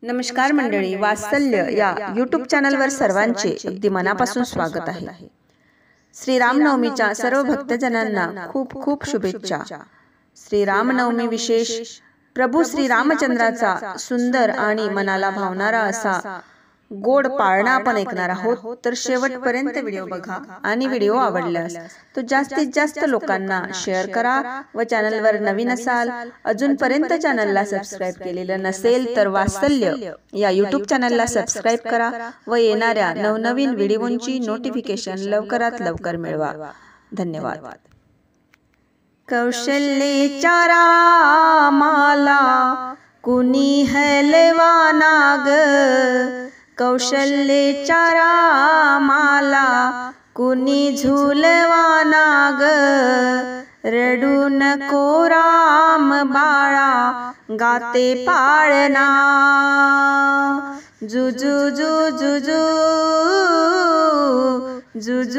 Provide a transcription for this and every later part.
नमस्कार मंडळी, वात्सल्य या यूट्यूब चॅनलवर सर्वांचे अगदी मनापासून स्वागत आहे। श्री रामनवमीच्या सर्व भक्तजनांना खूप खूप शुभेच्छा। श्री रामनवमी विशेष प्रभू श्री रामचंद्राचा सुंदर आणि मनाला भावणारा असा गोड पाळणा आपण ऐकणार आहोत। तर शेवटपर्यंत व्हिडिओ बघा आणि व्हिडिओ आवडल्यास तो जास्तीत जास्त लोकांना शेअर करा व चॅनलवर नवीन असाल, अजूनपर्यंत चॅनलला सबस्क्राइब केलेलं नसेल तर वात्सल्य या यूट्यूब चॅनलला सबस्क्राइब करा व येणाऱ्या नवनवीन व्हिडिओंची नोटिफिकेशन लवकरात लवकर मिळवा। धन्यवाद। कौशल्याच्या रामाला कुणी हलवाना ग, कौशल्याच्या रामाला कुणी झुलवाना ग, रडू नको राम बाळा गाते पाळणा, जुजू जुजू जुजू जुजू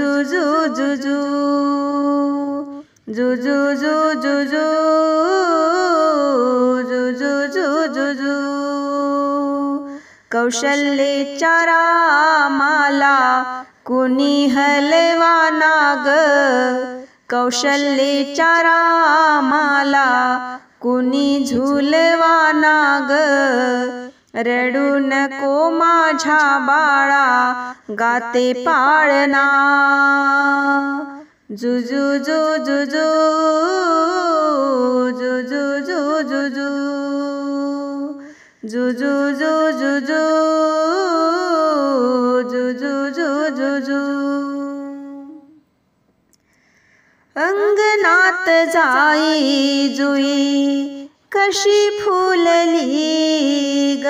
जुजू जुजू जुजू जुजू। कौशल्याच्या रामाला कुणी हलवाना ग, कौशल्याच्या रामाला कुणी झुलवाना ग, रडू नको माझ्या बाळा गाते पाळणा, जुजू जुजू जुजू जुजू जुजू जुजू जुजू जुजू। अंगणात जाई जुई कशी फुलली ग,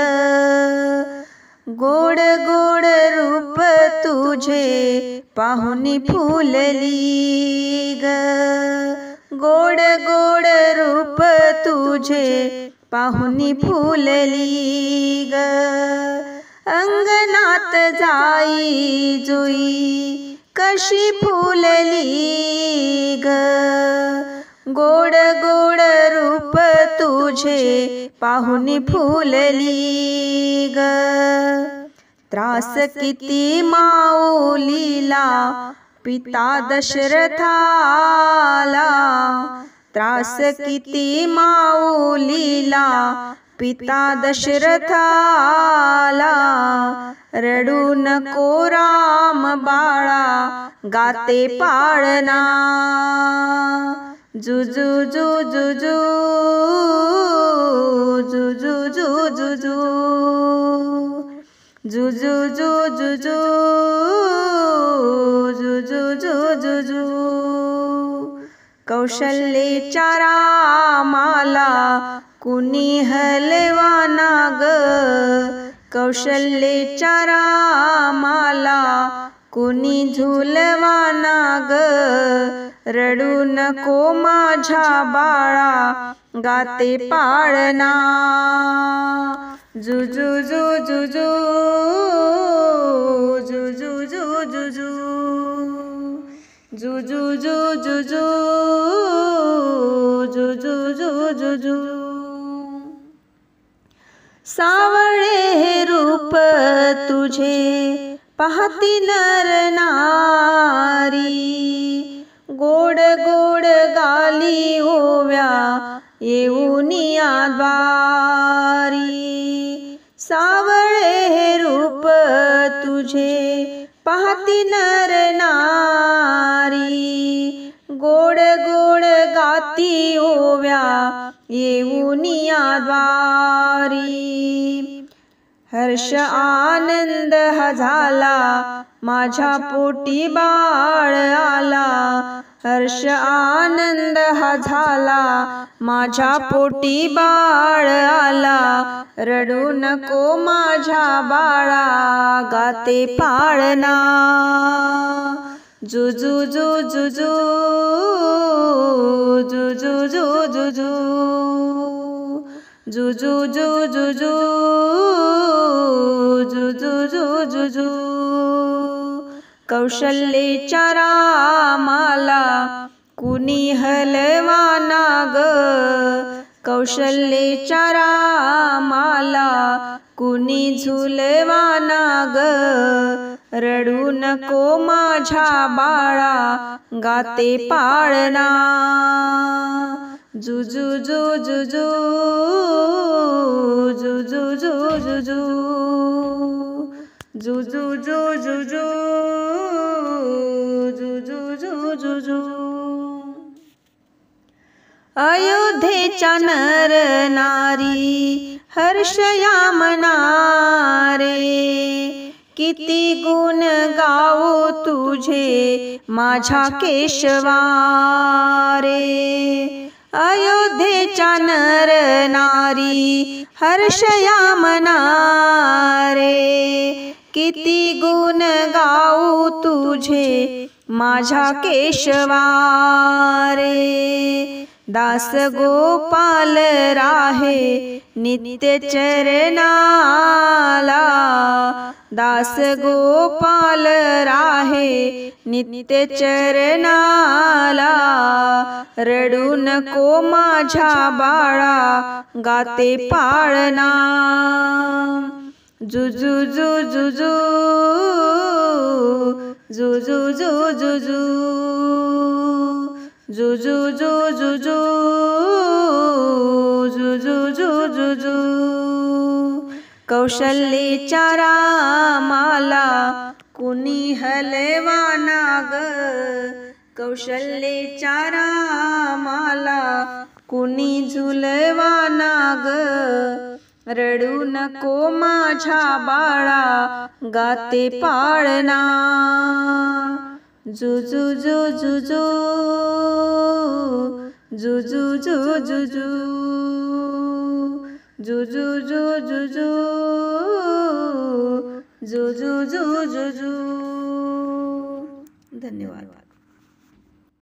गोड गोड रूप तुझे पाहुनी फुलली ग, गोड गोड रूप तुझे पाहुनी फुलली ग, अंगणात जाई जुई कशी फुलली ग, गोड गोड रूप तुझे पाहुनी फुलली ग, त्रास किती माऊलीला पिता दशरथाला, त्रास किती माऊलीला पिता दशरथाला, रडू नको राम बाळा गाते पाळणा, जुजू जुजू जुजू जुजू जुजू जुजू जुजू जुजू। कौशल्याच्या रामाला कुणी हलवाना ग, कौशल्याच्या रामाला कुणी झुलवाना ग, रडू नको माझ्या बाळा गाते पाळणा, जुजू जुजू जुजू जुजू जुजू जुजू जुजू जुजू। सावळे हे रूप तुझे पाहती नर नारी, गोड गोड गाली ओव्या येऊनिया द्वारी, सावळे हे रूप तुझे पाहती नर नारी, गोड गोड गाती ओव्या येऊनिया द्वारी, हर्ष आनंद हा झाला माझ्या पोटी बाळ आला, हर्ष आनंद हा झाला माझ्या पोटी बाळ आला, रडू नको माझ्या बाळा गाते पाळणा, जुजू जुजू जुजू जुजू जुजू जुजू जुजू जुजू। कौशल्याच्या रामाला कुणी हलवाना ग, कौशल्याच्या रामाला कुणी झुलवाना ग रडू नको माझ्या बाळा गाते पाळणा जुजू जुजू जुजू जुजू जुजू जुजू जुजू जुजू अयोध्येच्या नर नारी हर्ष यामना रे किती गुण गाऊ तुझे माझ्या केशवा रे अयोध्येच्या नर नारी हर्ष यामना रे किती गुण गाऊ तुझे माझ्या केशवा रे दास गोपाल राहे नित्य चरणाला दास गोपाल राहे नित्य चरणाला रडू नको माझ्या बाळा गाते पाळणा जुजू जुजू जुजू जुजू जुजू जुजू जुजू जुजू कौशल्याच्या रामाला कुणी हलवाना ग कौशल्याच्या रामाला कुणी झुलवाना ग रडू नको माझ्या बाळा गाते पाळणा जुजू जुजू जुजू जुजू जुजू जुजू जुजू जुजू धन्यवाद.